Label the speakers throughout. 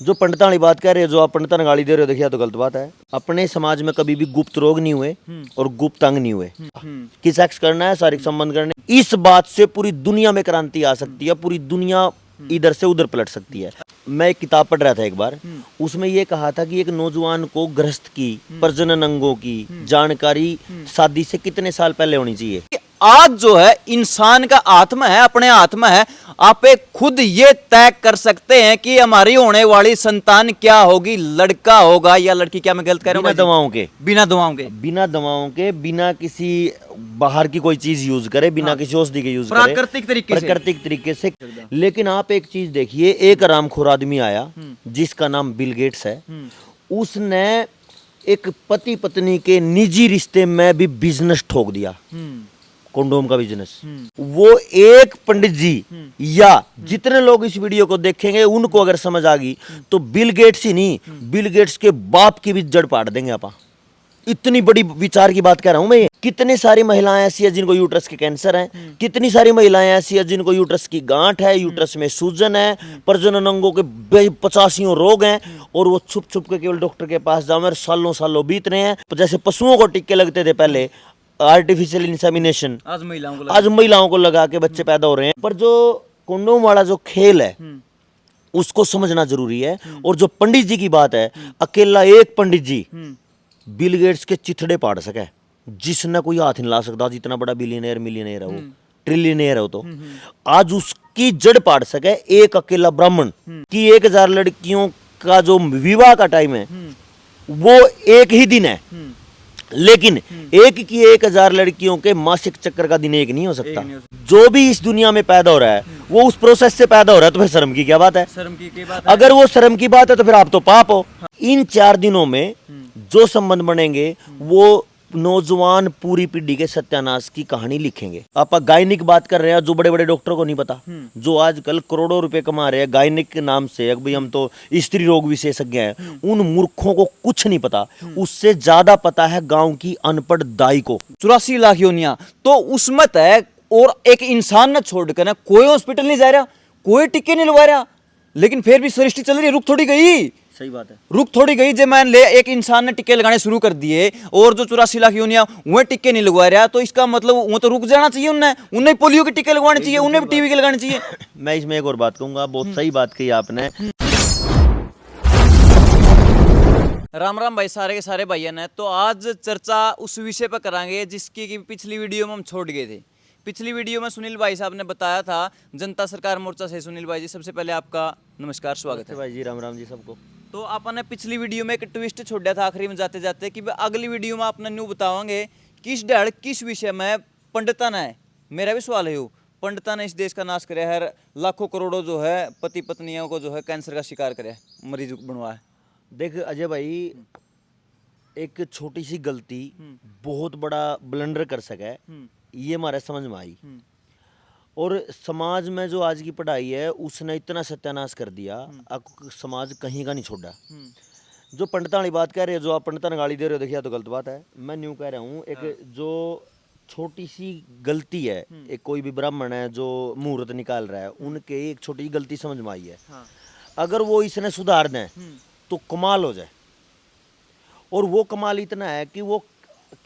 Speaker 1: जो पंडिता वाली बात कह रहे हो, जो आप पंडिता ने गाली दे रहे हो, देखिए तो गलत बात है। अपने समाज में कभी भी गुप्त रोग नहीं हुए और गुप्त अंग नहीं हुए कि सेक्स करना है, शारीरिक संबंध करने, इस बात से पूरी दुनिया में क्रांति आ सकती है, पूरी दुनिया इधर से उधर पलट सकती है। मैं एक किताब पढ़ रहा था एक बार, उसमें ये कहा था कि एक नौजवान को ग्रस्त की प्रजनन अंगों की जानकारी शादी से कितने साल पहले होनी चाहिए।
Speaker 2: आज जो है इंसान का आत्मा है, अपने आत्मा है, आप एक खुद ये तय कर सकते हैं कि हमारी होने वाली संतान क्या होगी, लड़का होगा या लड़की। क्या मैं गलत कह रहा हूँ?
Speaker 1: बिना दवाओं के,
Speaker 2: बिना दवाओं के,
Speaker 1: बिना दवाओं के, बिना किसी बाहर की कोई चीज यूज करे, बिना किसी औषधि के यूज करे, प्राकृतिक तरीके से। लेकिन आप एक चीज देखिए, एक आरामखोर आदमी आया जिसका नाम बिल गेट्स है, उसने एक पति पत्नी के निजी रिश्ते में भी बिजनेस ठोक दिया, कंडोम का बिजनेस। वो एक पंडित जी या जितने लोग इस वीडियो को देखेंगे उनको अगर समझ आ गई तो बिल गेट्स ही नहीं, बिल गेट्स के बाप की भी जड़ पाड़ देंगे आप। इतनी बड़ी विचार की बात कह रहा हूं मैं। कितनी सारी महिलाएं ऐसी है जिनको यूट्रस के कैंसर है, कितनी सारी महिलाएं ऐसी है जिनको यूट्रस की गांठ है, यूट्रस में सूजन है, प्रजनन अंगों के 85 रोग हैं, और वो छुप छुप के केवल डॉक्टर के पास जाओ, सालों सालों बीत रहे हैं। जैसे पशुओं को टिक्के लगते थे पहले, आर्टिफिशियल इंसेमिनेशन, आज महिलाओं को लगा के बच्चे पैदा हो रहे हैं। पर जो कंडोम वाला जो खेल है उसको समझना जरूरी है। और जो पंडित जी की बात है, अकेला एक पंडित जी बिल गेट्स के चिथड़े पाड़ सके, जिसने कोई हाथ नहीं ला सकता। जितना बड़ा बिलियनर मिलियनर है वो, ट्रिलियनर है वो, तो आज उसकी जड़ पाड़ सके एक अकेला ब्राह्मण की। 1000 लड़कियों का जो विवाह का टाइम है वो एक ही दिन है, लेकिन एक की 1000 लड़कियों के मासिक चक्कर का दिन एक नहीं हो सकता। जो भी इस दुनिया में पैदा हो रहा है वो उस प्रोसेस से पैदा हो रहा है, तो फिर शर्म की क्या बात है?
Speaker 2: शर्म की बात है।
Speaker 1: अगर वो शर्म की बात है तो फिर आप तो पाप हो। इन 4 दिनों में जो संबंध बनेंगे वो नौजवान पूरी पीढ़ी के सत्यानाश की कहानी लिखेंगे। आप गायनिक बात कर रहे हैं, जो बड़े बड़े डॉक्टरों को नहीं पता, जो आजकल करोड़ों रुपए कमा रहे हैं गायनिक के नाम से, भाई हम तो स्त्री रोग विशेषज्ञ हैं, उन मूर्खों को कुछ नहीं पता। उससे ज्यादा पता है गांव की अनपढ़ दाई को।
Speaker 2: 84 लाख योनिया तो उसमें है, और एक इंसान न छोड़कर ना कोई हॉस्पिटल नहीं जा रहा, कोई टिक्के नहीं लगवा रहा, लेकिन फिर भी सृष्टि चल रही है। रुक थोड़ी गई,
Speaker 1: सही बात है,
Speaker 2: रुक थोड़ी गई। जे मान ले एक इंसान ने टिक्के लगाने शुरू कर दिए और जो 84 लाख योनिया वह टिक्के नहीं लगवा रहा, तो इसका मतलब वो तो रुक जाना चाहिए। उन्हें पोलियो के टिक्के लगवाने चाहिए, उन्हें भी टीबी के लगाने चाहिए।
Speaker 1: मैं इसमें एक और बात कहूंगा, बहुत सही बात कही आपने।
Speaker 2: राम राम भाई, सारे के सारे भाइयों ने। तो आज चर्चा उस विषय पर करांगे जिसकी कि पिछली वीडियो में हम छोड़ गए थे। पिछली वीडियो में सुनील भाई साहब ने बताया था जनता सरकार मोर्चा से। सुनील भाई जी, सबसे पहले आपका नमस्कार, स्वागत है
Speaker 1: भाई जी। राम राम जी सबको।
Speaker 2: तो आपने पिछली वीडियो में एक ट्विस्ट छोड़ा था आखिरी में जाते जाते कि अगली वीडियो में आपने न्यू बताओगे किस डेढ़ किस विषय में पंडिता ने, मेरा भी सवाल है वो, पंडिता ने इस देश का नाश करे है, लाखों करोड़ों जो है पति पत्नियों को जो है कैंसर का शिकार करे, मरीज बनवा है।
Speaker 1: देख अजय भाई, एक छोटी सी गलती बहुत बड़ा ब्लंडर कर सके, ये हमारे समझ में आई। और समाज में जो आज की पढ़ाई है उसने इतना सत्यानाश कर दिया, अब समाज कहीं का नहीं छोड़ा। जो पंडिता वाली बात कह रहे हो, जो आप पंडिता ने गाली दे रहे हो, देखिए तो गलत बात है। मैं न्यू कह रहा हूँ, एक जो छोटी सी गलती है, एक कोई भी ब्राह्मण है जो मुहूर्त निकाल रहा है, उनके एक छोटी सी गलती समझ में आई है। अगर वो इसने सुधार दें तो कमाल हो जाए। और वो कमाल इतना है कि वो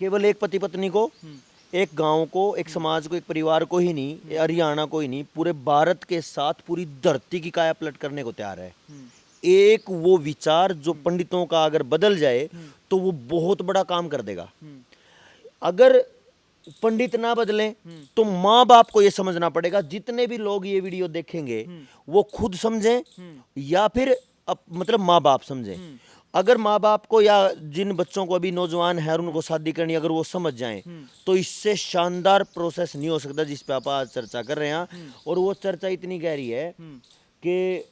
Speaker 1: केवल एक पति पत्नी को, एक गांव को, एक समाज को, एक परिवार को ही नहीं, हरियाणा को ही नहीं, पूरे भारत के साथ पूरी धरती की काया पलट करने को तैयार है। एक वो विचार जो पंडितों का अगर बदल जाए तो वो बहुत बड़ा काम कर देगा। अगर पंडित ना बदलें तो माँ बाप को ये समझना पड़ेगा। जितने भी लोग ये वीडियो देखेंगे वो खुद समझें या फिर मतलब माँ बाप समझें। अगर माँ बाप को या जिन बच्चों को अभी नौजवान है और उनको शादी करनी, अगर वो समझ जाएं तो इससे शानदार प्रोसेस नहीं हो सकता जिस पे आप आज चर्चा कर रहे हैं। और वो चर्चा इतनी गहरी है कि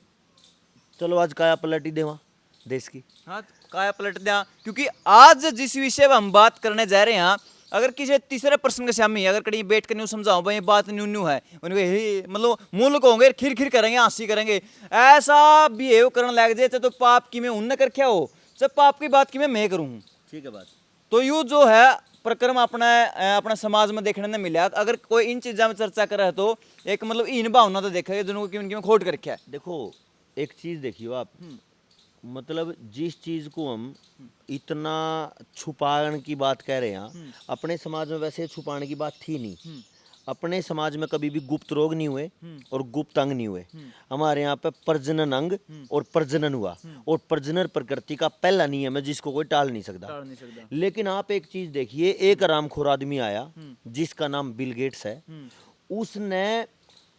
Speaker 1: चलो आज काया पलट ही देवा देश की।
Speaker 2: हाँ, काया पलट दिया, क्योंकि आज जिस विषय पर हम बात करने जा रहे हैं, अगर किसी तीसरे पर्सन के सामने अगर कहीं बैठ कर न्यू समझाओ भाई ये बात न्यू न्यू है, उनके मतलब मूल को होंगे खिर खिर करेंगे, हंसी करेंगे, ऐसा बिहेव करने लग जाए तो पाप की मैं उनने कर क्या हो, जब पाप की बात की मैं करूँ।
Speaker 1: ठीक है बात।
Speaker 2: तो यू जो है प्रक्रम अपना समाज में देखने ने मिला। अगर कोई इन चीज़ों में चर्चा कर रहा है तो एक मतलब इन भावना तो देखा है दोनों की उनकी में खोट कर रखा है।
Speaker 1: देखो एक चीज देखियो आप, मतलब जिस चीज को हम इतना छुपाने की बात कह रहे हैं, अपने समाज में वैसे छुपाने की बात थी नहीं। अपने समाज में कभी भी गुप्त रोग नहीं हुए और गुप्त अंग नहीं हुए। हमारे यहाँ पे प्रजनन अंग और प्रजनन हुआ, और प्रजनन प्रकृति का पहला नियम है जिसको कोई टाल नहीं सकता। लेकिन आप एक चीज देखिए, एक आरामखोर आदमी आया जिसका नाम बिल गेट्स है। उसने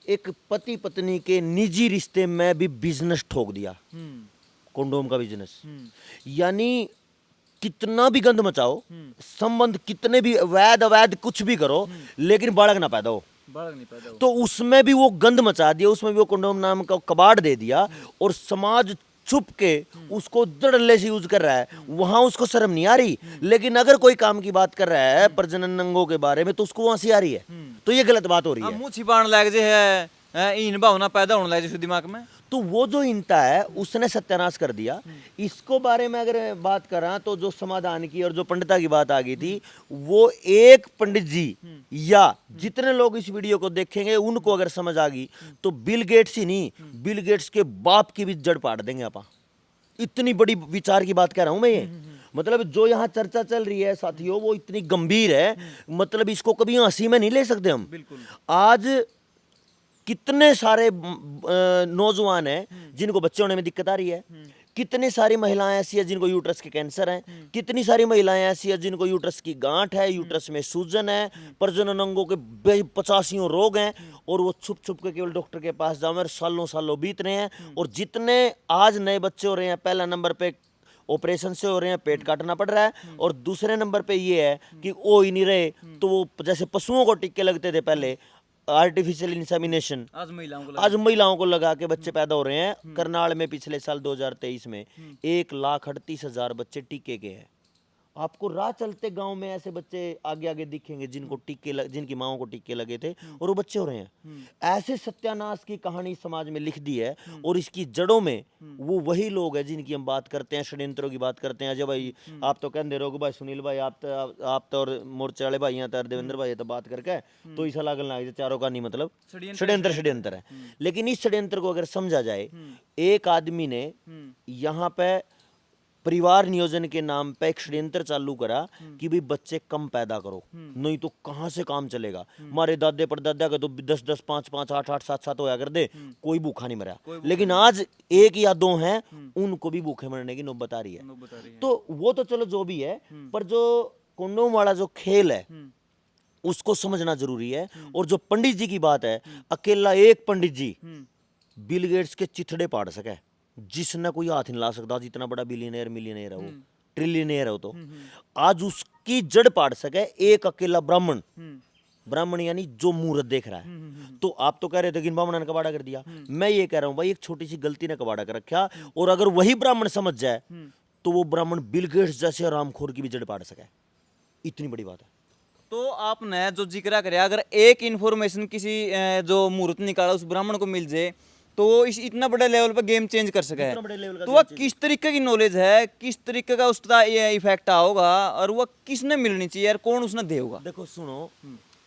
Speaker 1: एक पति पत्नी के निजी रिश्ते में भी बिजनेस ठोक दिया, कंडोम का बिजनेस। यानी कितना भी गंद मचाओ, संबंध कितने भी वैध अवैध कुछ भी करो, लेकिन बालक ना पैदा हो। तो उसमें भी वो गंद मचा दिया, उसमें भी वो कंडोम नाम का कबाड़ दे दिया, और समाज छुप के उसको धड़ल्ले से यूज कर रहा है। वहां उसको शर्म नहीं आ रही, लेकिन अगर कोई काम की बात कर रहा है प्रजनन अंगों के बारे में तो उसको हंसी आ रही है। तो ये गलत बात हो रही है।
Speaker 2: मुंह छिपाने लग जे है, इन भावना पैदा होने लग जे दिमाग में।
Speaker 1: तो वो जो हिंता है उसने सत्यानाश कर दिया। इसको बारे में अगर बात करा तो जो समाधान की और जो पंडिता की बात आ गई थी, वो एक पंडित जी या जितने लोग इस वीडियो को देखेंगे उनको अगर समझ आ गई तो बिल गेट्स ही नहीं, बिल गेट्स के बाप की भी जड़ पाट देंगे आप। इतनी बड़ी विचार की बात कह रहा हूं मैं ये। मतलब जो यहाँ चर्चा चल रही है साथियों, वो इतनी गंभीर है, मतलब इसको कभी हंसी में नहीं ले सकते हम। आज कितने सारे नौजवान हैं जिनको बच्चे होने में दिक्कत आ रही है, कितनी सारी महिलाएं ऐसी हैं जिनको यूट्रस के कैंसर हैं, कितनी सारी महिलाएं ऐसी हैं जिनको यूट्रस की गांठ है, यूट्रस में सूजन है, प्रजनन अंगों के 85 रोग हैं, और वो छुप छुप के केवल डॉक्टर के पास जाओ, सालों सालों बीत रहे हैं। और जितने आज नए बच्चे हो रहे हैं, पहला नंबर पे ऑपरेशन से हो रहे हैं, पेट काटना पड़ रहा है, और दूसरे नंबर पे ये है कि हो ही नहीं रहे, तो वो जैसे पशुओं को टिक्के लगते थे पहले, आर्टिफिशियल इंसेमिनेशन आज महिलाओं को लगा के बच्चे पैदा हो रहे हैं। करनाल में पिछले साल 2023 में 1,38,000 बच्चे टीके के हैं। आपको राह चलते गांव में ऐसे बच्चे आगे आगे दिखेंगे जिनको जिनकी माओं को टीके लगे थे और वो बच्चे हो रहे हैं। ऐसे सत्यानाश की कहानी समाज में लिख दी है, और इसकी जड़ों में वो वही लोग हैं जिनकी हम बात करते हैं, षड्यंत्रों की बात करते हैं। जब भाई आप तो कहते रहोगे भाई सुनील भाई आप तो और मोर्चे वाले भाई यहाँ तो देवेंद्र भाई तो बात करके तो ऐसा लागल ना चारों का नहीं, मतलब षड्यंत्र है। लेकिन इस षड्यंत्र को अगर समझा जाए, एक आदमी ने यहाँ पे परिवार नियोजन के नाम पे एक षड्यंत्र चालू करा कि भाई बच्चे कम पैदा करो, नहीं तो कहां से काम चलेगा। हमारे दादे परदादा का तो 10-10, 5-5, 8-8, 7-7 होया कर दे, कोई भूखा नहीं मरा। लेकिन आज एक या दो हैं, उनको भी भूखे मरने की नौबत आ रही है। तो वो तो चलो जो भी है, पर जो कंडोम वाला जो खेल है उसको समझना जरूरी है। और जो पंडित जी की बात है, अकेला एक पंडित जी बिल गेट्स के चिथड़े पाड़ सके, जिसने कोई हाथ नहीं ला सकता। जितना बड़ा बिलियनियर मिलियनियर है वो, ट्रिलियनियर है वो, तो आज उसकी जड़ पाड़ सके एक अकेला ब्राह्मण यानी जो मुहूर्त देख रहा है। तो आप तो कह रहे थे कि ब्राह्मण ने कबाड़ा कर दिया, मैं ये कह रहा हूं भाई एक छोटी सी गलती ने कबाड़ा कर रखा, और अगर वही ब्राह्मण समझ जाए तो वो ब्राह्मण बिल गेट्स जैसे आरामखोर की भी जड़ पाड़ सके। इतनी बड़ी बात है।
Speaker 2: तो आपने जो जिक्र कराया, अगर एक इन्फॉर्मेशन किसी जो मुहूर्त निकाला उस ब्राह्मण को मिल जाए तो वो इतना बड़े लेवल पर गेम चेंज कर सके है। तो वह किस तरीके की नॉलेज है, किस तरीके का उसका ये इफेक्ट होगा, और वह किसने मिलनी चाहिए और कौन उसने दे होगा।
Speaker 1: देखो सुनो,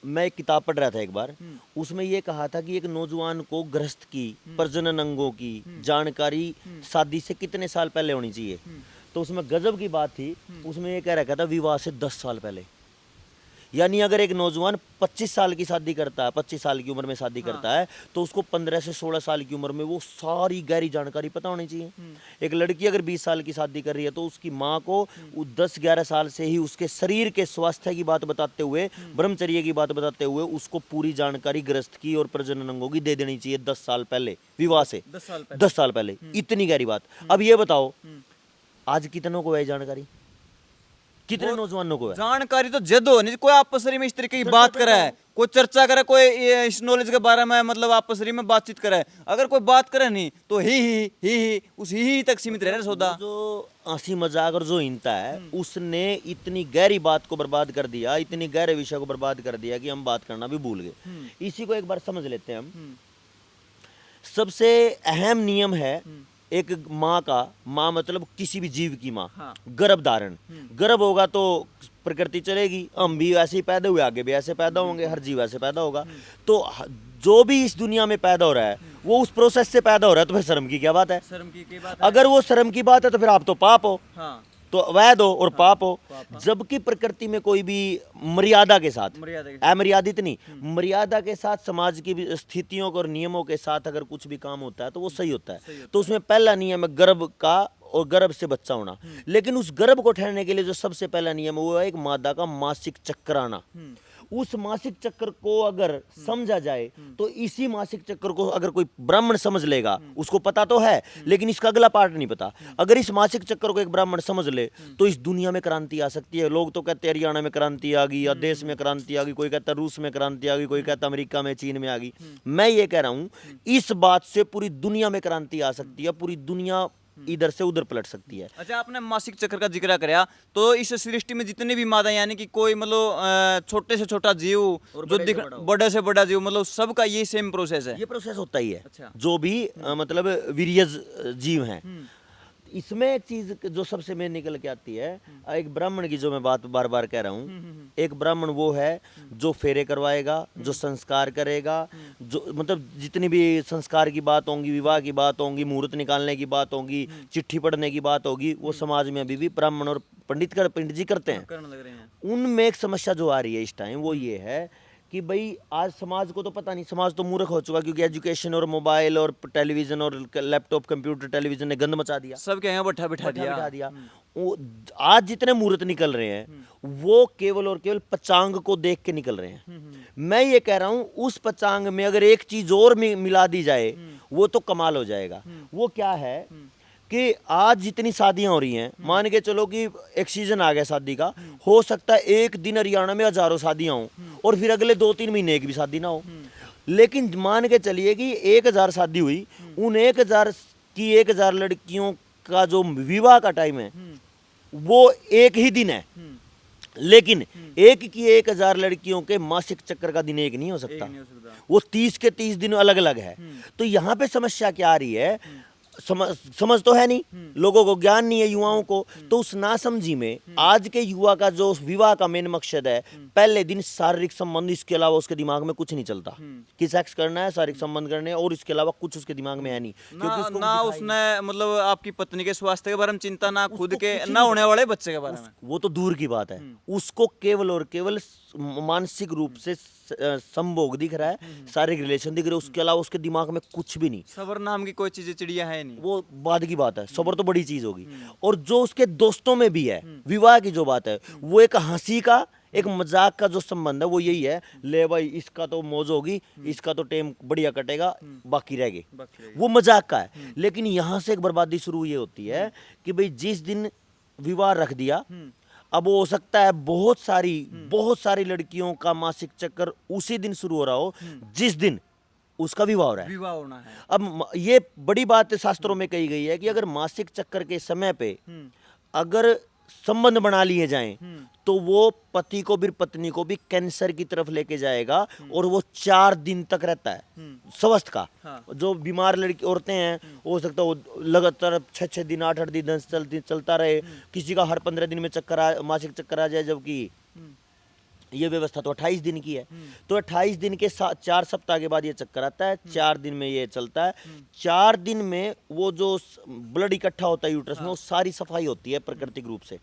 Speaker 1: मैं एक किताब पढ़ रहा था एक बार, उसमें ये कहा था कि एक नौजवान को ग्रस्त की प्रजनन अंगों की जानकारी शादी से कितने साल पहले होनी चाहिए। तो उसमें गजब की बात थी, उसमें ये कह रखा था विवाह से 10 साल पहले। यानी अगर एक नौजवान 25 साल की शादी करता है, 25 साल की उम्र में शादी करता है, तो उसको 15 से 16 साल की उम्र में वो सारी गहरी जानकारी पता होनी चाहिए। एक लड़की अगर 20 साल की शादी कर रही है तो उसकी माँ को 10-11 साल से ही उसके शरीर के स्वास्थ्य की बात बताते हुए, ब्रह्मचर्य की बात बताते हुए उसको पूरी जानकारी ग्रस्त की और प्रजनन अंगों की दे देनी चाहिए 10 साल पहले, विवाह से 10 साल पहले। इतनी गहरी बात। अब ये बताओ आज कितनों को है जानकारी, कितने नौजवानों को है
Speaker 2: जानकारी? तो जद हो नहीं, कोई आपस में इस तरीके की बात करे, कोई चर्चा करे, कोई इस नॉलेज के बारे में मतलब आपस में बातचीत करे। अगर कोई बात करे नहीं तो ही उस ही तक सीमित रह सौदा।
Speaker 1: जो हंसी मजाक और जो हिंता है उसने इतनी गहरी बात को बर्बाद कर दिया, इतनी गहरे विषय को बर्बाद कर दिया कि हम बात करना भी भूल गए। इसी को एक बार समझ लेते हैं हम। सबसे अहम नियम है एक माँ मतलब किसी भी जीव की माँ, गर्भ धारण। गर्भ होगा तो प्रकृति चलेगी, हम भी ऐसे ही पैदा हुए, आगे भी ऐसे पैदा होंगे, हर जीव ऐसे पैदा होगा। तो जो भी इस दुनिया में पैदा हो रहा है वो उस प्रोसेस से पैदा हो रहा है, तो फिर शर्म की क्या बात है?
Speaker 2: शर्म की बात है।
Speaker 1: अगर वो शर्म की बात है तो फिर आप तो पाप हो,
Speaker 2: हाँ,
Speaker 1: तो अवैध हो और पाप हो। जबकि प्रकृति में कोई भी मर्यादा के साथ,
Speaker 2: मर्यादा के
Speaker 1: अमर्यादित नहीं, मर्यादा के साथ, समाज की भी स्थितियों और नियमों के साथ अगर कुछ भी काम होता है तो वो सही होता है। तो उसमें पहला नियम है गर्भ का, और गर्भ से बच्चा होना। लेकिन उस गर्भ को ठहरने के लिए जो सबसे पहला नियम है वो है एक मादा का मासिक चक्कर आना। उस मासिक चक्कर को अगर समझा जाए तो इसी मासिक चक्कर को अगर कोई ब्राह्मण समझ लेगा, उसको पता तो है लेकिन इसका अगला पार्ट नहीं पता, अगर इस मासिक चक्कर को एक ब्राह्मण समझ ले तो इस दुनिया में क्रांति आ सकती है। लोग तो कहते हैं हरियाणा में क्रांति आ गई, या देश में क्रांति आ गई, कोई कहता है रूस में क्रांति आ गई, कोई कहता है अमेरिका में, चीन में आ गई। मैं ये कह रहा हूं इस बात से पूरी दुनिया में क्रांति आ सकती है, पूरी दुनिया इधर से उधर पलट सकती है।
Speaker 2: अच्छा, आपने मासिक चक्र का जिक्र कराया, तो इस सृष्टि में जितने भी मादा, यानी कि कोई मतलब छोटे से छोटा जीव जो बड़े से बड़ा जीव, मतलब सबका ये सेम प्रोसेस है?
Speaker 1: ये प्रोसेस होता ही है।
Speaker 2: अच्छा।
Speaker 1: जो भी मतलब वीर्यज जीव हैं, इसमें एक चीज जो सबसे मेन निकल के आती है, एक ब्राह्मण की जो मैं बात बार बार कह रहा हूँ, एक ब्राह्मण वो है जो फेरे करवाएगा, जो संस्कार करेगा, जो मतलब जितनी भी संस्कार की बात होंगी, विवाह की बात होंगी, मुहूर्त निकालने की बात होगी, चिट्ठी पढ़ने की बात होगी, वो समाज में अभी भी ब्राह्मण और पंडित जी करते हैं।
Speaker 2: करने लग रहे हैं।
Speaker 1: उनमें एक समस्या जो आ रही है इस टाइम वो ये है कि भाई आज समाज को तो पता नहीं, समाज तो मूर्ख हो चुका, क्योंकि एजुकेशन और मोबाइल और टेलीविजन और लैपटॉप कंप्यूटर टेलीविजन ने गंद मचा दिया,
Speaker 2: सबके यहाँ बिठा दिया।
Speaker 1: वो आज जितने मुहूर्त निकल रहे हैं वो केवल और केवल पचांग को देख के निकल रहे हैं। मैं ये कह रहा हूं उस पचांग में अगर एक चीज और मिला दी जाए वो तो कमाल हो जाएगा। वो क्या है कि आज जितनी शादियां हो रही हैं, मान के चलो कि एक सीजन आ गया शादी का, हो सकता है एक दिन हरियाणा में हजारों शादियां हो और फिर अगले 2-3 महीने एक भी शादी ना हो। लेकिन मान के चलिए कि 1000 शादी हुई, उन 1000 की 1000 लड़कियों का जो विवाह का टाइम है वो एक ही दिन है, लेकिन एक की 1000 लड़कियों के मासिक चक्कर का दिन एक नहीं हो सकता, वो 30 के 30 दिन अलग अलग है। तो यहाँ पे समस्या क्या आ रही है, समझ तो है नहीं, लोगों को ज्ञान नहीं है, युवाओं को। तो उस नासमझी में आज के युवा का जो विवाह का मेन मकसद है, पहले दिन शारीरिक संबंध, इसके अलावा उसके दिमाग में कुछ नहीं चलता कि सेक्स करना है, शारीरिक संबंध करने हैं, और इसके अलावा कुछ उसके दिमाग में है नहीं, क्योंकि उसको
Speaker 2: ना उसने मतलब आपकी पत्नी के स्वास्थ्य के बारे में चिंता, ना खुद के, ना होने वाले बच्चे के बारे में।
Speaker 1: वो तो दूर की बात है, उसको केवल और केवल मानसिक रूप से संभोग दिख रहा है, शारीरिक रिलेशन दिख रहे हैं, उसके अलावा उसके दिमाग में कुछ भी नहीं।
Speaker 2: सबर नाम की कोई चीज चिड़िया है नहीं,
Speaker 1: वो बाद की बात है, सबर तो बड़ी चीज होगी। और जो उसके दोस्तों में भी है, विवाह की जो बात है, वो एक हंसी का, एक मजाक का जो संबंध है वो यही है, ले भाई इसका तो मौज होगी, इसका तो टाइम बढ़िया कटेगा, बाकी रह गए, वो मजाक का है। लेकिन यहाँ से एक बर्बादी शुरू ये होती है कि भाई जिस दिन विवाह रख दिया, अब वो हो सकता है बहुत सारी लड़कियों का मासिक चक्कर उसी दिन शुरू हो रहा हो जिस दिन उसका विवाह हो रहा है,
Speaker 2: विवाह होना है।
Speaker 1: अब ये बड़ी बात शास्त्रों में कही गई है कि अगर मासिक चक्कर के समय पे अगर संबंध बना लिए जाएं तो वो पति को भी पत्नी को भी कैंसर की तरफ लेके जाएगा, और वो 4 दिन तक रहता है स्वस्थ का।
Speaker 2: हाँ।
Speaker 1: जो बीमार लड़की औरतें हैं, हो सकता है वो लगातार 6-6 दिन 8-8 दिन चलता रहे, किसी का हर 15 दिन में मासिक चक्कर आ जाए, जबकि ये व्यवस्था तो 28 दिन की है। तो 28 दिन के 4 सप्ताह के बाद ये चक्कर आता है, 4 दिन में ये चलता है। 4 दिन में वो जो ब्लड इकट्ठा होता है यूट्रस में, वो सारी सफाई होती है प्राकृतिक रूप से।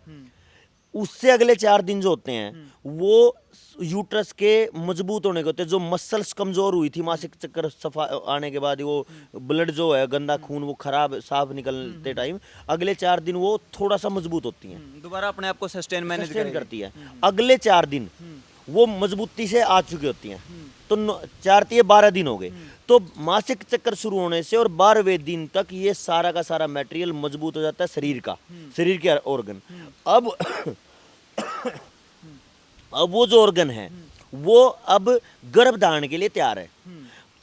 Speaker 1: उससे अगले 4 दिन जो होते हैं वो यूट्रस के मजबूत होने के होते हैं। जो मसल्स कमजोर हुई थी मासिक चक्कर सफा आने के बाद, वो ब्लड जो है, गंदा खून, वो खराब साफ निकलते टाइम अगले 4 दिन वो थोड़ा सा मजबूत होती हैं,
Speaker 2: दोबारा अपने आप को सस्टेन मैनेज
Speaker 1: करती है। अगले 4 दिन वो मजबूती से आ चुकी होती हैं, तो 12 दिन हो गए। तो मासिक चक्कर शुरू होने से और 12वें दिन तक ये सारा का सारा मटेरियल मजबूत हो जाता है शरीर का, शरीर के ऑर्गन। अब वो जो ऑर्गन है वो अब गर्भ धारण के लिए तैयार है।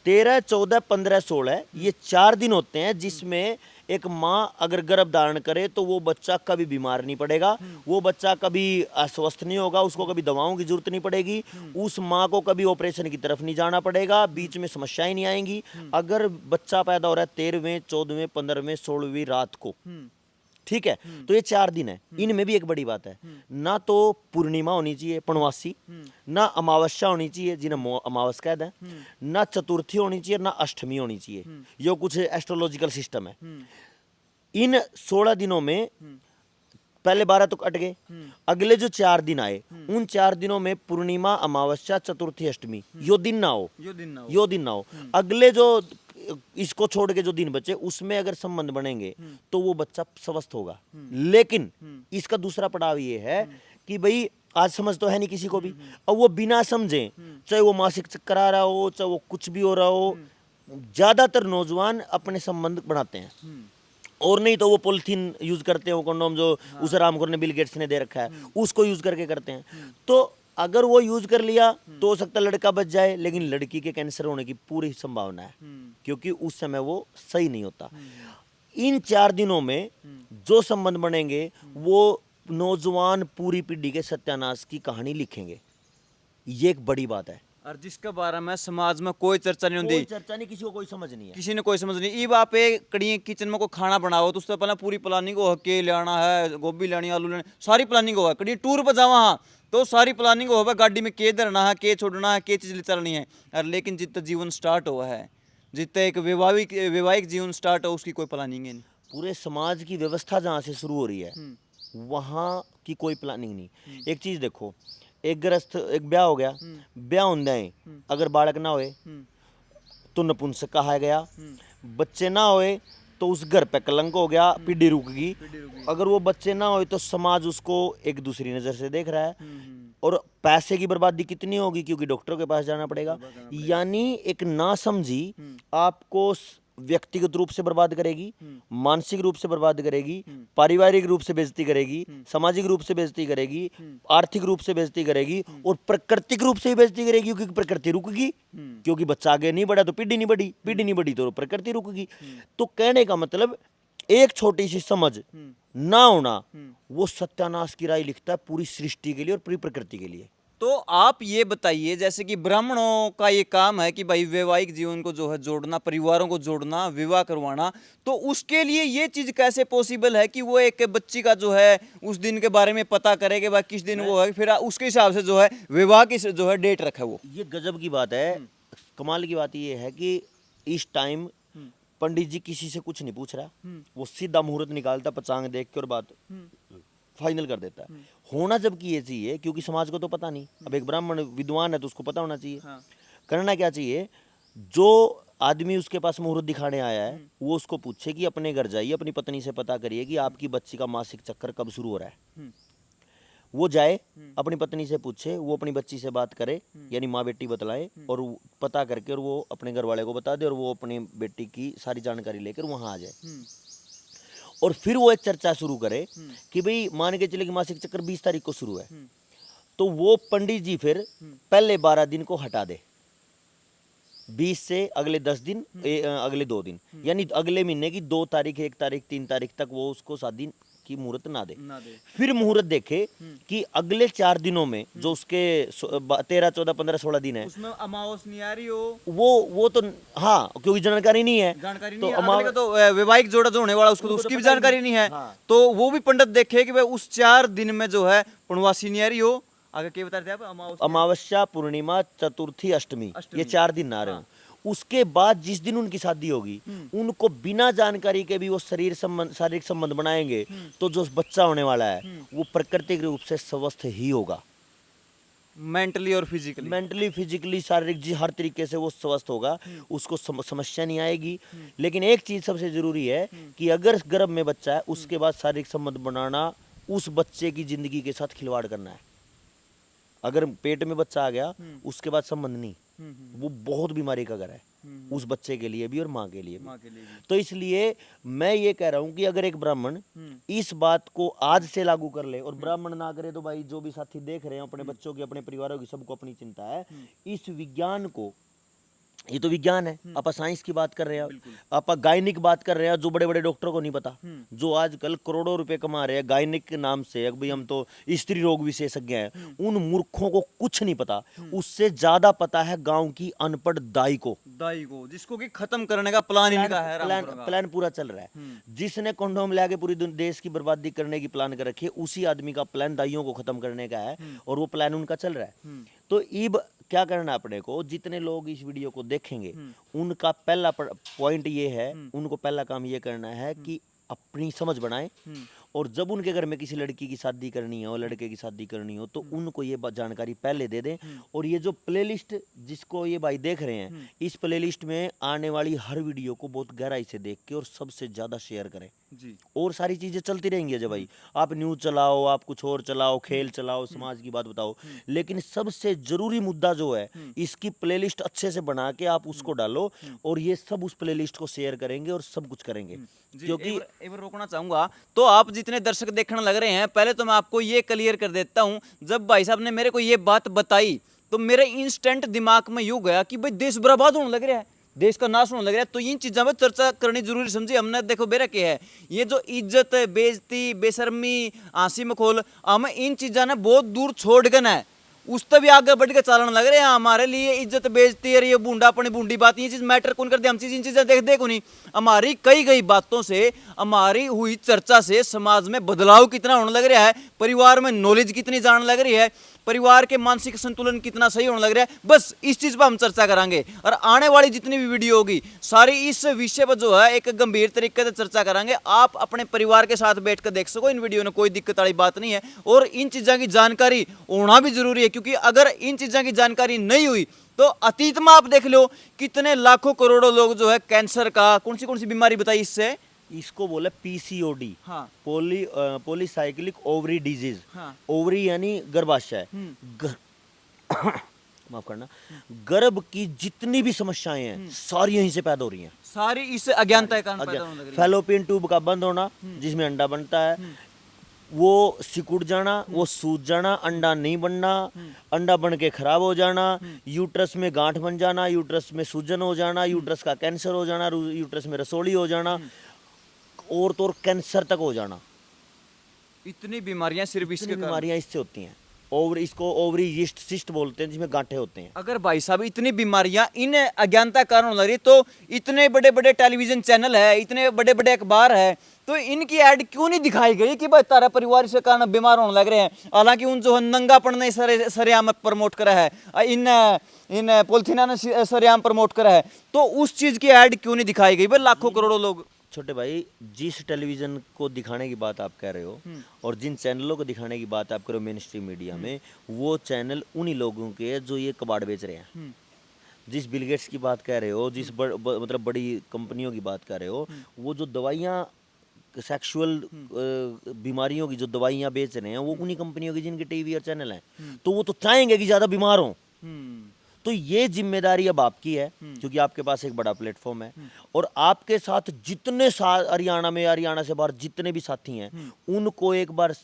Speaker 1: 13, 14, 15, 16 ये 4 दिन होते हैं जिसमें एक माँ अगर गर्भ धारण करे तो वो बच्चा कभी बीमार नहीं पड़ेगा, वो बच्चा कभी अस्वस्थ नहीं होगा, उसको कभी दवाओं की जरूरत नहीं पड़ेगी, उस माँ को कभी ऑपरेशन की तरफ नहीं जाना पड़ेगा, बीच में समस्याएं नहीं आएंगी। अगर बच्चा पैदा हो रहा है 13वें, 14वें, 15वें, 16वीं रात को, ठीक है। तो ये 4 दिन है, इनमें भी एक बड़ी बात है, ना तो पूर्णिमा होनी चाहिए पूर्णवासी, ना अमावस्या होनी चाहिए जिन्हें अमावस कहते हैं, ना चतुर्थी होनी चाहिए, ना अष्टमी होनी चाहिए। ये कुछ एस्ट्रोलॉजिकल सिस्टम है। इन 16 दिनों में पहले 12 तो कट गए, अगले जो 4 दिन आए उन 4 दिनों में पूर्णिमा अमावस्या चतुर्थी अष्टमी यो दिन ना हो, यो दिन ना हो। अगले जो इसको छोड़ के जो दिन बचे उसमें अगर संबंध बनेंगे तो वो बच्चा स्वस्थ होगा। लेकिन इसका दूसरा पड़ाव ये है कि भाई आज समझ तो है नहीं किसी को भी, और वो बिना समझे, चाहे वो मासिक चक्कर आ रहा हो, चाहे वो कुछ भी हो रहा हो, ज्यादातर नौजवान अपने संबंध बनाते हैं। और नहीं तो वो पॉलिथीन यूज करते हैं, वो कंडोम जो उसे रामखोर ने बिल गेट्स ने दे रखा है उसको यूज करके करते हैं। तो अगर वो यूज कर लिया तो हो सकता है लड़का बच जाए, लेकिन लड़की के कैंसर होने की पूरी संभावना है, क्योंकि उस समय वो सही नहीं होता। इन 4 दिनों में जो संबंध बनेंगे वो नौजवान पूरी पीढ़ी के सत्यानाश की कहानी लिखेंगे। ये एक बड़ी बात है,
Speaker 2: और जिसके बारे में समाज में कोई चर्चा नहीं
Speaker 1: कोई
Speaker 2: होती,
Speaker 1: चर्चा नहीं, किसी को कोई समझ नहीं है,
Speaker 2: किसी ने कोई समझ नहीं। इब आप एक कड़ी किचन में को खाना बनाओ तो उससे पहले पूरी प्लानिंग हो, के लेना है, गोभी लेनी, आलू लेने, सारी प्लानिंग हो। कड़ी टूर पर जावा हाँ तो सारी प्लानिंग हो, गाड़ी में के धरना है, के छोड़ना है, के चीज चलनी है। और लेकिन जितना जीवन स्टार्ट हुआ है, जितना एक वैवाहिक जीवन स्टार्ट हो, उसकी कोई प्लानिंग है नहीं।
Speaker 1: पूरे समाज की व्यवस्था जहाँ से शुरू हो रही है वहाँ की कोई प्लानिंग नहीं। एक चीज देखो, एक ग्रस्त, एक ब्याह हो गया, ब्याह होंदा है, अगर बालक ना होए तो नपुंसक कहा गया, बच्चे ना होए तो उस घर पे कलंक हो गया, पीढ़ी रुक गई। अगर वो बच्चे ना होए तो समाज उसको एक दूसरी नजर से देख रहा है, और पैसे की बर्बादी कितनी होगी, क्योंकि डॉक्टरों के पास जाना पड़ेगा। यानी एक नासमझी आपको व्यक्तिगत रूप से बर्बाद करेगी, मानसिक रूप से बर्बाद करेगी, पारिवारिक रूप से बेइज्जती करेगी, सामाजिक रूप से बेइज्जती करेगी, आर्थिक रूप से बेइज्जती करेगी, और प्राकृतिक रूप से भी बेइज्जती करेगी, क्योंकि प्रकृति रुकेगी। क्योंकि बच्चा आगे नहीं बढ़ा तो पीढ़ी नहीं बढ़ी, पीढ़ी नहीं बढ़ी तो प्रकृति रुकेगी। तो कहने का मतलब एक छोटी सी समझ ना होना वो सत्यानाश की राय लिखता है पूरी सृष्टि के लिए और पूरी प्रकृति के लिए।
Speaker 2: तो आप ये बताइए, जैसे कि ब्राह्मणों का ये काम है कि भाई वैवाहिक जीवन को जो है जोड़ना, परिवारों को जोड़ना, विवाह करवाना, तो उसके लिए ये चीज कैसे पॉसिबल है कि वो एक बच्ची का जो है उस दिन के बारे में पता करे कि भाई किस दिन वो है, फिर उसके हिसाब से जो है विवाह की जो है डेट रखे। वो
Speaker 1: ये गजब की बात है। कमाल की बात ये है कि इस टाइम पंडित जी किसी से कुछ नहीं पूछ रहा, वो सीधा मुहूर्त निकालता, पचांग देख के और बात फाइनल कर देता है। होना जबकि ये चाहिए, क्योंकि समाज को तो पता नहीं। अब एक ब्राह्मण विद्वान है तो उसको पता होना चाहिए। करना क्या चाहिए, जो आदमी उसके पास मुहूर्त दिखाने आया है वो उसको पूछे कि अपने घर जाइए, अपनी पत्नी से पता करिए कि आपकी बच्ची का मासिक चक्कर कब शुरू हो रहा है। वो जाए अपनी पत्नी से पूछे, वो अपनी बच्ची से बात करे, यानी माँ बेटी बतलाए, और पता करके और वो अपने घर वाले को बता दे, और वो अपनी बेटी की सारी जानकारी लेकर वहां आ जाए। और फिर वो एक चर्चा शुरू करे कि भाई मान के चले कि मासिक चक्कर 20 तारीख को शुरू है, तो वो पंडित जी फिर पहले 12 दिन को हटा दे, 20 से अगले 10 दिन, अगले 2 दिन, यानी अगले महीने की 2 तारीख, 1 तारीख, 3 तारीख तक वो उसको शादी की मुहूर्त ना दे। फिर मुहूर्त देखे कि अगले 4 दिनों में जो उसके 13, 14, 15, 16 दिन है,
Speaker 2: उसमें अमावस नहीं आ रही हो,
Speaker 1: वो तो हाँ, क्योंकि जानकारी नहीं है,
Speaker 2: जानकारी
Speaker 1: तो
Speaker 2: नहीं है। अगले का तो वैवाहिक जोड़ा जो होने वाला उसको तो उसकी भी जानकारी नहीं है। तो वो भी पंडित देखे कि भाई उस 4 दिन में जो है पूर्णवासी नहीं आ रही हो। आगे क्या बता रहे थे आप?
Speaker 1: अमावस्या, पूर्णिमा, चतुर्थी, अष्टमी, ये 4 दिन ना रहे हो। उसके बाद जिस दिन उनकी शादी होगी उनको बिना जानकारी के भी वो शारीरिक संबंध बनाएंगे, तो जो बच्चा होने वाला है वो प्राकृतिक रूप से स्वस्थ ही होगा,
Speaker 2: मेंटली और फिजिकली,
Speaker 1: मेंटली, फिजिकली, शारीरिक जी हर तरीके से वो स्वस्थ होगा, उसको समस्या नहीं आएगी। लेकिन एक चीज सबसे जरूरी है कि अगर गर्भ में बच्चा है उसके बाद शारीरिक संबंध बनाना उस बच्चे की जिंदगी के साथ खिलवाड़ करना है। अगर पेट में बच्चा आ गया उसके बाद संबंध नहीं, वो बहुत बीमारी का घर है उस बच्चे के लिए भी और माँ के लिए भी। तो इसलिए मैं ये कह रहा हूँ कि अगर एक ब्राह्मण इस बात को आज से लागू कर ले, और ब्राह्मण ना करे तो भाई जो भी साथी देख रहे हैं अपने बच्चों की, अपने परिवारों की, सबको अपनी चिंता है, इस विज्ञान को ये तो विज्ञान है। आप साइंस की बात कर रहे हैं, आप गायनिक की बात कर रहे हैं, जो बड़े बड़े डॉक्टरों को नहीं पता, जो आजकल करोड़ों रुपए कमा रहे हैं गायनिक के नाम से, अब भाई हम तो स्त्री रोग विशेषज्ञ हैं, उन मूर्खों को कुछ नहीं पता। उससे ज्यादा पता है गांव की अनपढ़ दाई को,
Speaker 2: जिसको कि खत्म करने का प्लान इनका है,
Speaker 1: प्लान पूरा चल रहा है। जिसने कंडोम लाके पूरी देश की बर्बादी करने की प्लान कर रखी है, उसी आदमी का प्लान दाइयों को खत्म करने का है, और वो प्लान उनका चल रहा है। तो ईब क्या करना अपने को, जितने लोग इस वीडियो को देखेंगे उनका पहला पॉइंट ये है, उनको पहला काम ये करना है कि अपनी समझ बनाएं, और जब उनके घर में किसी लड़की की शादी करनी हो, लड़के की शादी करनी हो, तो उनको ये जानकारी पहले दे दें। और ये जो प्लेलिस्ट जिसको ये भाई देख रहे हैं, इस प्लेलिस्ट में आने वाली हर वीडियो को बहुत गहराई से देख के और सबसे ज्यादा शेयर करें जी। और सारी चीजें चलती रहेंगी जब भाई आप न्यूज चलाओ, आप कुछ और चलाओ, खेल चलाओ, समाज की बात बताओ, लेकिन सबसे जरूरी मुद्दा जो है, इसकी प्लेलिस्ट अच्छे से बना के आप उसको डालो, और ये सब उस प्लेलिस्ट को शेयर करेंगे और सब कुछ करेंगे। क्योंकि
Speaker 2: एक बार रोकना चाहूंगा, तो आप जितने दर्शक देखने लग रहे हैं, पहले तो मैं आपको ये क्लियर कर देता हूं, जब भाई साहब ने मेरे को ये बात बताई तो मेरे इंस्टेंट दिमाग में यूं गया कि भाई देश बर्बाद होने लग रहा है, देश का नाश होने लग रहा है, तो इन चीज़ों में चर्चा करनी जरूरी समझी हमने। देखो बेरा क्या है, ये जो इज्जत, बेइज्जती, बेशर्मी, आंसी मखोल, हमें इन चीज़ों ने बहुत दूर छोड़ गना है, उस तक भी आगे बढ़ के चलन लग रहे हैं। हमारे लिए इज्जत, बेइज्जती और ये बूंडा अपनी बूंडी बात, ये चीज़ मैटर कौन करते, हम चीज़ इन चीज़ें देख देखो नहीं। हमारी कई गई बातों से, हमारी हुई चर्चा से समाज में बदलाव कितना होने लग रहा है, परिवार में नॉलेज कितनी जानने लग रही है, परिवार के मानसिक संतुलन कितना सही होने लग रहा है, बस इस चीज़ पर हम चर्चा करेंगे। और आने वाली जितनी भी वीडियो होगी सारी इस विषय पर जो है एक गंभीर तरीके से चर्चा करेंगे। आप अपने परिवार के साथ बैठ कर देख सको इन वीडियो में, कोई दिक्कत वाली बात नहीं है। और इन चीज़ों की जानकारी होना भी जरूरी है, क्योंकि अगर इन चीज़ों की जानकारी नहीं हुई तो अतीत में आप देख लो कितने लाखों करोड़ों लोग जो है कैंसर का, कौन सी बीमारी बताई इससे,
Speaker 1: इसको बोले पीसीओडी,
Speaker 2: हाँ,
Speaker 1: पॉलीसाइक्लिक ओवरी डिजीज,
Speaker 2: हाँ,
Speaker 1: ओवरी यानी गर्भाशय, माफ करना, गर्भ की जितनी भी समस्याएं हैं सारी यहीं से पैदा हो रही हैं,
Speaker 2: सारी इस अज्ञानता के कारण पैदा होने लग रही है।
Speaker 1: फैलोपियन ट्यूब का बंद होना, जिसमें अंडा बनता है, वो सिकुड़ जाना, वो सूज जाना, अंडा नहीं बनना, अंडा बन के खराब हो जाना, यूट्रस में गांठ बन जाना, यूट्रस में सूजन हो जाना, यूट्रस का कैंसर हो जाना, यूट्रस में रसोली हो जाना, और तो और कैंसर तक हो जाना।
Speaker 2: इतनी बीमारियां सिर्फ इसके
Speaker 1: बीमारियां इससे होती हैं। ओवरी, इसको ओवरी यीस्ट सिस्ट बोलते हैं, जिसमें गांठे होते हैं।
Speaker 2: अगर भाई साहब इतनी बीमारियां इन अज्ञानता कारण लग रही, तो इतने बड़े बड़े टेलीविजन चैनल है, इतने बड़े बड़े अखबार है, तो इनकी ऐड क्यों नहीं दिखाई गई कि भाई तारा परिवार इसके कारण बीमार होने लग रहे हैं। हालांकि उन जो नंगापन ने सरेआम प्रमोट करा है, इन पॉलिथीना ने सरेआम प्रमोट करा है, तो उस चीज की ऐड क्यों नहीं दिखाई गई भाई। लाखों करोड़ों लोग,
Speaker 1: छोटे भाई, जिस टेलीविजन को दिखाने की बात आप कह रहे हो और जिन चैनलों को दिखाने की बात आप कर रहे हो मेन स्ट्रीम मीडिया में, वो चैनल उन्हीं लोगों के हैं जो ये कबाड़ बेच रहे हैं। जिस बिल गेट्स की बात कह रहे हो, जिस मतलब बड़ी कंपनियों की बात कर रहे हो, वो जो दवाइयाँ सेक्सुअल बीमारियों की जो दवाइयाँ बेच रहे हैं, वो उन्हीं कंपनियों की जिनके टीवी और चैनल हैं। तो वो तो चाहेंगे कि ज़्यादा बीमार हों। तो ये जिम्मेदारी अब आपकी है, क्योंकि आपके पास एक बड़ा प्लेटफॉर्म है, और आपके साथ जितने हरियाणा से बाहर जितने भी साथी हैं, उनको एक बार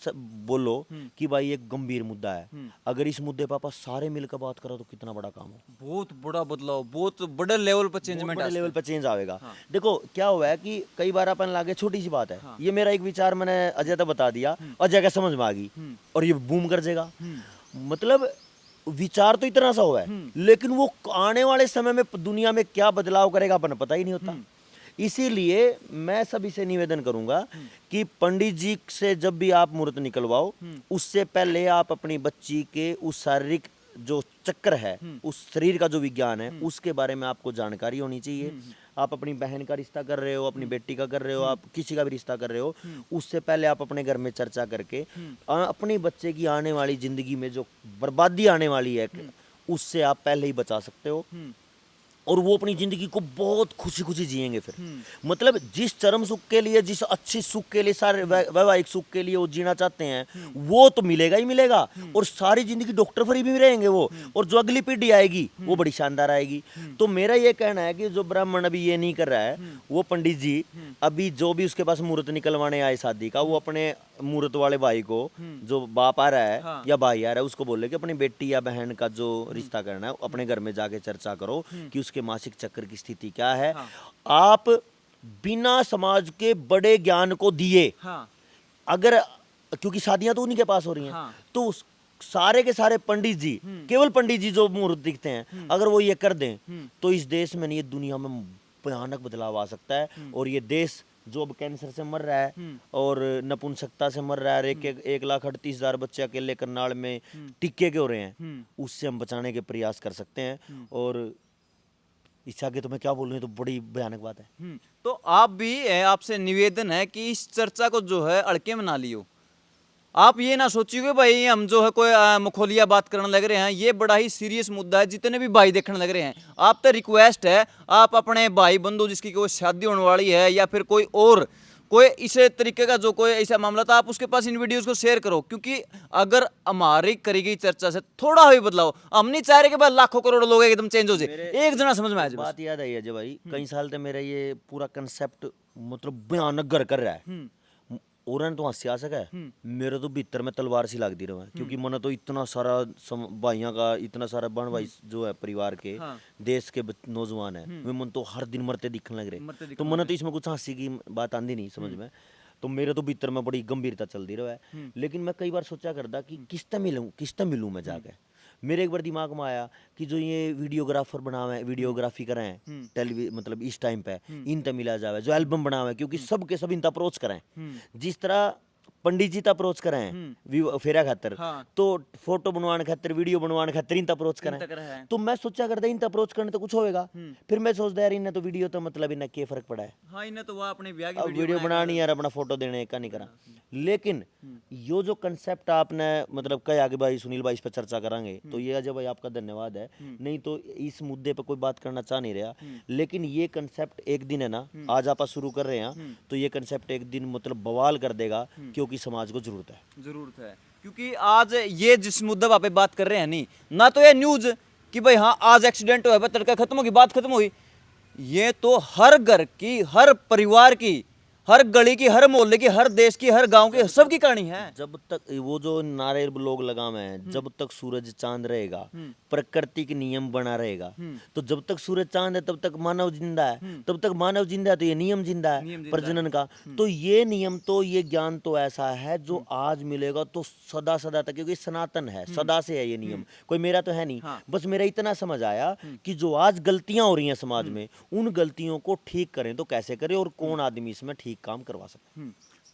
Speaker 1: बोलो कि भाई एक गंभीर मुद्दा है। अगर इस मुद्दे पर आप सारे मिलकर बात करो तो कितना बड़ा काम हो,
Speaker 2: बहुत बड़ा बदलाव, बहुत बड़े लेवल पर चेंजमेंट,
Speaker 1: बड़े लेवल पर चेंज आएगा। देखो क्या हुआ है कि कई बार अपन लागे, छोटी सी बात है, ये मेरा एक विचार मैंने अजय तक बता दिया, अजय का समझ में आ गई और ये बूम कर देगा। मतलब विचार तो इतना सा हुआ है, लेकिन वो आने वाले समय में दुनिया में क्या बदलाव करेगा अपन पता ही नहीं होता। इसीलिए मैं सभी से निवेदन करूंगा कि पंडित जी से जब भी आप मुहूर्त निकलवाओ, उससे पहले आप अपनी बच्ची के उस शारीरिक जो चक्र है, उस शरीर का जो विज्ञान है, उसके बारे में आपको जानकारी होनी चाहिए। आप अपनी बहन का रिश्ता कर रहे हो, अपनी बेटी का कर रहे हो, आप किसी का भी रिश्ता कर रहे हो, उससे पहले आप अपने घर में चर्चा करके अपने बच्चे की आने वाली जिंदगी में जो बर्बादी आने वाली है, उससे आप पहले ही बचा सकते हो, और वो अपनी जिंदगी को बहुत खुशी खुशी जिएंगे फिर। मतलब जिस चरम सुख के लिए, जिस अच्छी सुख के लिए, सारे वैवाहिक सुख के लिए वो जीना चाहते हैं, वो तो मिलेगा ही मिलेगा, और सारी जिंदगी डॉक्टर फ्री भी रहेंगे वो, और जो अगली पीढ़ी आएगी वो बड़ी शानदार आएगी। तो मेरा ये कहना है कि जो ब्राह्मण अभी ये नहीं कर रहा है, वो पंडित जी अभी जो भी उसके पास मुहूर्त निकलवाने आए शादी का, वो अपने मुहूर्त वाले भाई को, जो बाप आ रहा है
Speaker 2: हाँ।
Speaker 1: या भाई आ रहा है, उसको बोले कि अपनी बेटी या बहन का जो रिश्ता करना है अपने घर में जाके चर्चा करो कि उसके मासिक चक्र की स्थिति क्या है।
Speaker 2: हाँ।
Speaker 1: आप बिना समाज के बड़े ज्ञान को दिए,
Speaker 2: हाँ
Speaker 1: अगर, क्योंकि शादियां तो उन्हीं के पास हो रही हैं,
Speaker 2: हाँ।
Speaker 1: तो सारे के सारे पंडित जी, केवल पंडित जी जो मुहूर्त दिखते हैं, अगर वो ये कर दें तो इस देश में नहीं, ये दुनिया में भयानक बदलाव आ सकता है। और ये देश जो अब कैंसर से मर रहा है और नपुंसकता से मर रहा है, 1,38,000 बच्चे अकेले करनाल में टिक्के के हो रहे हैं, उससे हम बचाने के प्रयास कर सकते हैं। और इससे आगे तो मैं क्या बोलूँ, तो बड़ी भयानक बात है।
Speaker 2: तो आप भी आपसे निवेदन है कि इस चर्चा को जो है अड़के में ना लियो। आप ये ना सोचिए भाई हम जो है कोई मखौलिया बात करने लग रहे हैं, ये बड़ा ही सीरियस मुद्दा है। जितने भी भाई देखने लग रहे हैं, आप तो रिक्वेस्ट है, आप अपने भाई बंधु जिसकी कोई शादी होने वाली है या फिर कोई और कोई इसे तरीके का जो कोई ऐसा मामला था, आप उसके पास इन वीडियोस को शेयर करो। क्योंकि अगर हमारी करी गई चर्चा से थोड़ा भी बदलाव, हम नहीं चाह रहे कि भाई लाखों करोड़ लोग एकदम चेंज हो जाए, एक जना समझ में आ जाए।
Speaker 1: बात याद आई अजय भाई, कई साल से मेरा ये पूरा कंसेप्ट मतलब भयानक घर कर रहा है। और तो हंसी आ सका है, मेरे तो भीतर में तलवार सी लगती रहा है, क्योंकि मैंने तो इतना सारा भाइयों का, इतना सारा बहन भाई जो है परिवार के,
Speaker 2: हाँ।
Speaker 1: देश के नौजवान है, वे मन तो हर दिन मरते दिखने लग रहे। तो मैंने तो इसमें कुछ हंसी की बात आती नहीं समझ में, तो मेरे तो भीतर में बड़ी गंभीरता चलती रहा है। लेकिन मैं कई बार सोचा करता कि किससे मिलूं मैं जाके। मेरे एक बार दिमाग में आया कि जो ये वीडियोग्राफर बनावे, वीडियोग्राफी कराएं टेलीविजन, मतलब इस टाइम पे इन तक मिला जावे, जो एल्बम बनावे, क्योंकि सब के सब इन अप्रोच कराएं, जिस तरह पंडित जी अप्रोच कराएं फेरा खातर,
Speaker 2: हाँ।
Speaker 1: तो फोटो बनवाने खातर, वीडियो बनवाने खातर इन अप्रोच कराएं। तो मैं सोचा करता इन अप्रोच करने तो कुछ होएगा। फिर मैं सोचता यार इन्हें तो वीडियो तो मतलब इन्हें क्या फर्क पड़ा है,
Speaker 2: हाँ, इन्हें तो वह अपने ब्याह की
Speaker 1: अब वीडियो बनानी यार, अपना फोटो देने का नहीं करा। लेकिन यो जो कंसेप्ट आपने मतलब कहा कि भाई सुनील भाई इस पर चर्चा करेंगे, तो ये अजय भाई आपका धन्यवाद है। नहीं तो इस मुद्दे पर कोई बात करना चाह नहीं रहा, लेकिन ये कंसेप्ट एक दिन है ना, आज आप शुरू कर रहे हैं, तो ये कंसेप्ट एक दिन मतलब बवाल कर देगा, क्योंकि समाज को जरूरत है।
Speaker 2: क्योंकि आज ये जिस मुद्दा पे बात कर रहे हैं नहीं, ना तो ये न्यूज कि भाई हाँ आज एक्सीडेंट हुआ, तड़का खत्म होगी, बात खत्म हुई। ये तो हर घर की, हर परिवार की, हर गली की, हर मोहल्ले की, हर देश की, हर गांव की, सबकी कहानी है।
Speaker 1: जब तक वो जो नारे लोग लगाए हैं, जब तक सूरज चांद रहेगा, प्रकृति के नियम बना रहेगा, तो जब तक सूरज चांद है तब तक मानव जिंदा है, तब तक मानव जिंदा है तो ये नियम जिंदा है प्रजनन का। तो ये नियम, तो ये ज्ञान तो ऐसा है जो आज मिलेगा तो सदा सदा तक, क्योंकि सनातन है, सदा से है ये नियम, कोई मेरा तो है नहीं। बस मेरा इतना समझ आया कि जो आज गलतियां हो रही हैं समाज में, उन गलतियों को ठीक करें तो कैसे करें, और कौन आदमी इसमें ठीक काम करवा सकते।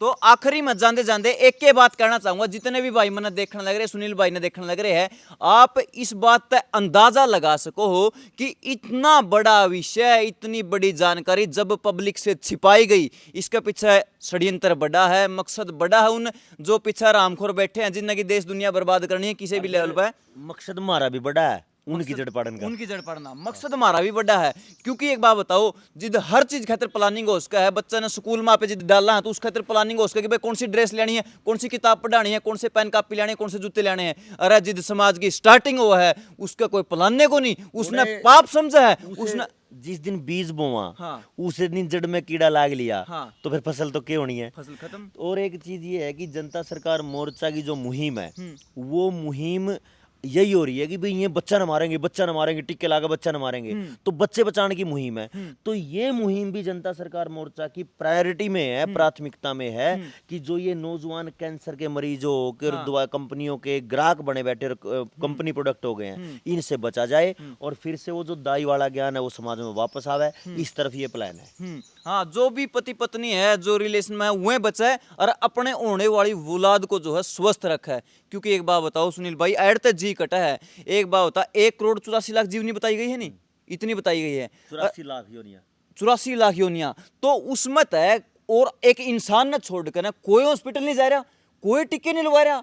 Speaker 2: तो आखिरी में जानते जानते एक के बात करना चाहूंगा, जितने भी भाई मैंने देखने लग रहे, सुनील भाई ने देखने लग रहे हैं, आप इस बात पे अंदाजा लगा सको हो कि इतना बड़ा विषय, इतनी बड़ी जानकारी जब पब्लिक से छिपाई गई, इसके पीछे षड्यंत्र बड़ा है, मकसद बड़ा है। उन जो पीछे रामखोर बैठे हैं, जिनकी देश दुनिया बर्बाद करनी है किसी भी लेवल पे,
Speaker 1: मकसद हमारा भी बड़ा है, उनकी जड़ पड़न का,
Speaker 2: उनकी जड़ पड़ना, मकसद हमारा भी बड़ा है। क्योंकि एक बात बताओ, जिद हर चीज खातिर प्लानिंग हो उसका है, बच्चा ने स्कूल में पे जिद डालना है तो उस खातिर प्लानिंग हो उसका कि भाई कौन सी ड्रेस लेनी है, कौन सी किताब पढ़ानी है, कौन से पेन कापी लेनी है, कौन से जूते लेने हैं। अरे जिद समाज की स्टार्टिंग हो है उसका कोई प्लानने को नहीं, उसने पाप समझा है, उसने
Speaker 1: जिस दिन बीज बोवा,
Speaker 2: हाँ।
Speaker 1: उस दिन जड़ में कीड़ा लाग लिया,
Speaker 2: हाँ।
Speaker 1: तो फिर फसल तो क्या होनी है,
Speaker 2: फसल खत्म।
Speaker 1: और एक चीज ये है कि जनता सरकार मोर्चा की जो मुहिम है, वो मुहिम यही हो रही है कि भाई ये बच्चा न मारेंगे, बच्चा न मारेंगे, टिक्के लाकर बच्चा न मारेंगे, तो बच्चे बचाने की मुहिम है। तो ये मुहिम भी जनता सरकार मोर्चा की प्रायोरिटी में है, प्राथमिकता में है कि जो ये नौजवान कैंसर के मरीजों के दवा कंपनियों के ग्राहक बने बैठे, कंपनी प्रोडक्ट हो गए हैं, इनसे बचा जाए और फिर से वो जो दाई वाला ज्ञान है वो समाज में वापस आवे। इस तरफ ये प्लान है।
Speaker 2: हाँ, जो भी पति पत्नी है, जो रिलेशन में है, वह बचाए और अपने होने वाली औलाद को जो है स्वस्थ रखा है। क्योंकि एक बात बताओ सुनील भाई, ऐडते जी कटा है, एक बात होता 1,84,00,000 जीवनी बताई गई है, नहीं इतनी बताई गई है, 84 लाख योनिया, तो उसमें तय और एक इंसान ने छोड़कर ना कोई हॉस्पिटल नहीं जा रहा, कोई टिक्के नहीं लगवा रहा,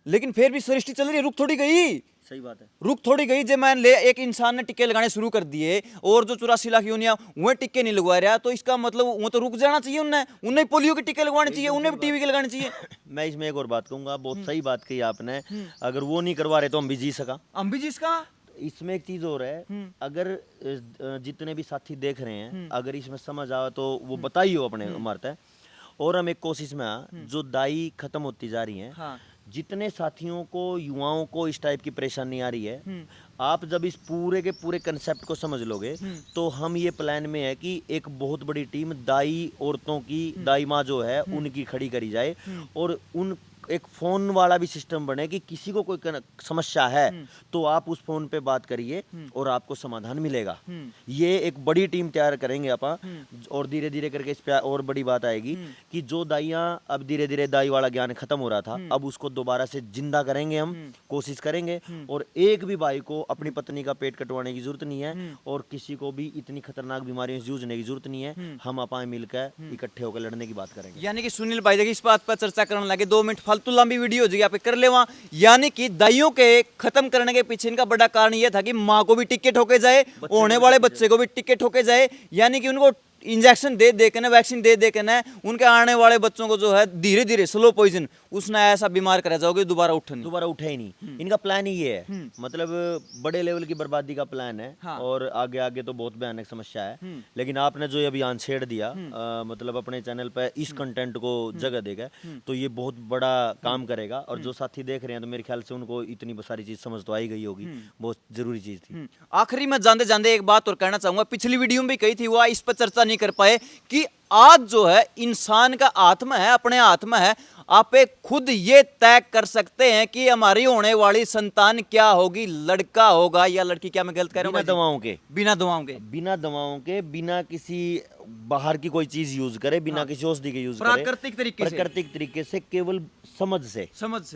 Speaker 2: लेकिन फिर भी सृष्टि चल रही है, रुक थोड़ी गई।
Speaker 1: सही बात है,
Speaker 2: रुक थोड़ी गई। जब मान ले एक इंसान ने टिक्के लगाने शुरू कर दिए और जो 84 लाख यूनिया वह टिक्के नहीं लगवा रहा, तो इसका मतलब वो तो रुक जाना चाहिए, उन्हें पोलियो के टिक्के लगवाने चाहिए, उन्हें भी टीबी के लगाने चाहिए।
Speaker 1: मैं इसमें एक और बात कहूंगा, बहुत सही बात कही आपने, अगर वो नहीं करवा रहे तो हम भी जी सका,
Speaker 2: हम भी जी सका।
Speaker 1: इसमें एक चीज और है, अगर जितने भी साथी देख रहे हैं, अगर इसमें समझ आवे तो वो बताइए अपने मर्द है। और हम एक कोशिश में जो दाई खत्म होती जा रही हैं,
Speaker 2: हाँ।
Speaker 1: जितने साथियों को, युवाओं को इस टाइप की परेशानी आ रही है, आप जब इस पूरे के पूरे कंसेप्ट को समझ लोगे तो हम ये प्लान में है कि एक बहुत बड़ी टीम दाई औरतों की, दाई माँ जो है उनकी खड़ी करी जाए, और उन एक फोन वाला भी सिस्टम बने कि किसी को कोई समस्या है तो आप उस फोन पे बात करिए और आपको समाधान मिलेगा। ये एक बड़ी टीम तैयार करेंगे अपन, और धीरे धीरे करके इस पे और बड़ी बात आएगी कि जो दाइयाँ अब धीरे धीरे दाई वाला ज्ञान खत्म हो रहा था, अब उसको दोबारा से जिंदा करेंगे, हम कोशिश करेंगे। और एक भी भाई को अपनी पत्नी का पेट कटवाने की जरूरत नहीं है, और किसी को भी इतनी खतरनाक बीमारियों से जूझने की जरूरत नहीं है। हम अपन मिलकर इकट्ठे होकर लड़ने की बात करेंगे।
Speaker 2: यानी कि सुनील भाई देखिए इस बात पर चर्चा करने लगे, 2 मिनट फालतू लंबी वीडियो हो जाएगी, आप कर ले वहां। यानी कि दाइयों के खत्म करने के पीछे इनका बड़ा कारण यह था कि माँ को भी टिक्के ठोके जाए, होने वाले बच्चे को भी टिक्के ठोके जाए, यानी कि उनको इंजेक्शन दे दे के ना, वैक्सीन दे दे के ना, उनके आने वाले बच्चों को जो है धीरे धीरे स्लो पॉइजन उसने ऐसा बीमार करा जाओगे दोबारा
Speaker 1: उठे ही नहीं। इनका प्लान ही ये है, मतलब बड़े लेवल की बर्बादी का प्लान है।
Speaker 2: हाँ।
Speaker 1: और आगे आगे तो बहुत भयानक समस्या है, लेकिन आपने जो ये अभियान छेड़ दिया, मतलब अपने चैनल पे इस कंटेंट को जगह देगा, तो ये बहुत बड़ा काम करेगा। और जो साथी देख रहे हैं तो मेरे ख्याल से उनको इतनी सारी चीज समझ तो आई गई होगी, बहुत जरूरी चीज थी।
Speaker 2: आखिरी में जानते जानते एक बात और कहना चाहूंगा, पिछली वीडियो में भी कही थी, वो इस पर चर्चा नहीं कर पाए कि आज जो है इंसान का आत्मा है, अपने आत्मा है। आप एक खुद ये तय कर सकते हैं कि हमारी होने वाली संतान क्या होगी, लड़का होगा या लड़की। क्या मैं गलत कह रहा हूँ?
Speaker 1: बिना दवाओं के,
Speaker 2: बिना दवाओं के,
Speaker 1: बिना दवाओं के, बिना किसी बाहर की कोई चीज यूज करे, बिना किसी औषधि के यूज करे,
Speaker 2: प्राकृतिक तरीके से,
Speaker 1: केवल समझ से,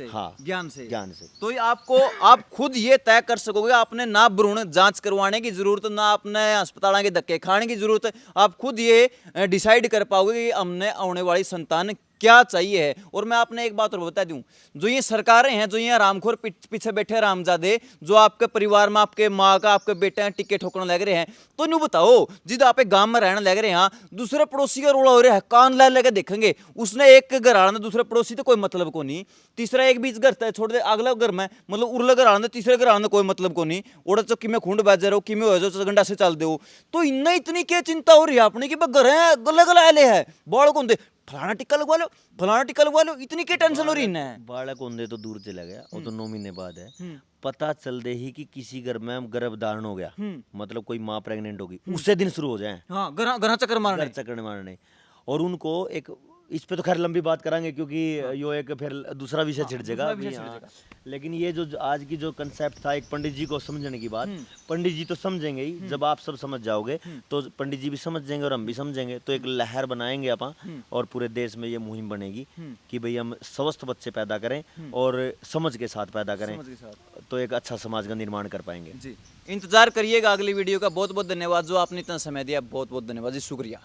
Speaker 2: हाँ, ज्ञान से। तो ये आप खुद ये तय कर सकोगे। आपने ना भ्रूण जांच करवाने की जरूरत, ना अपने अस्पताल के धक्के खाने की जरूरत। आप खुद ये डिसाइड कर पाओगे कि हमने आने वाली संतान क्या चाहिए है। और मैं आपने एक बात और बता दूं, जो ये सरकारें हैं, जो ये रामखोर पीछे बैठे रामजादे, जो आपके परिवार में आपके माँ का, आपके बेटे हैं टिक्के ठोकने लग रहे हैं, तो नहीं बताओ जिद आप एक गांव में रहने लग रहे हैं, दूसरे पड़ोसी का रोड़ा हो रहा है, कान ला लेके देखेंगे, उसने एक घर आना दूसरे पड़ोसी तो कोई मतलब को नहीं, तीसरा एक बीच घर छोड़ दे अगला घर में, मतलब उर्ला घर आना तीसरे घर आना कोई मतलब को नहीं, ओड़ा चो कि मैं खूंड बैठ जा रहा हूँ, कि मैं हो जाओ गंडा से चल दो। तो इन्ना इतनी क्या चिंता हो रही है अपनी कि घर है गले गला आले है, बाल को फलाना टिक्का लगवा लो, फलाना टिक्का लगवा लो, इतनी क्या टेंशन हो रही है।
Speaker 1: बालक होंदे तो दूर चला गया, वो तो 9 महीने बाद है। पता चल दे ही कि किसी घर में गर्भधारण हो गया, मतलब कोई माँ प्रेग्नेंट होगी, उसे दिन शुरू हो जाए
Speaker 2: घर चक्कर मारने।
Speaker 1: और उनको एक, इस पे तो खैर लंबी बात करांगे क्योंकि यो एक फिर दूसरा विषय छिड़ जाएगा। लेकिन ये जो आज की जो कंसेप्ट था, एक पंडित जी को समझने की बात, पंडित जी तो समझेंगे ही, जब आप सब समझ जाओगे तो पंडित जी भी समझ जाएंगे और हम भी समझेंगे, तो एक लहर बनाएंगे अपन, और पूरे देश में ये मुहिम बनेगी कि भाई हम स्वस्थ बच्चे पैदा करें और समझ के साथ पैदा करें, तो एक अच्छा समाज का निर्माण कर पाएंगे।
Speaker 2: जी, इंतजार करिएगा अगली वीडियो का। बहुत बहुत धन्यवाद जो आपने इतना समय दिया, बहुत बहुत धन्यवाद जी, शुक्रिया।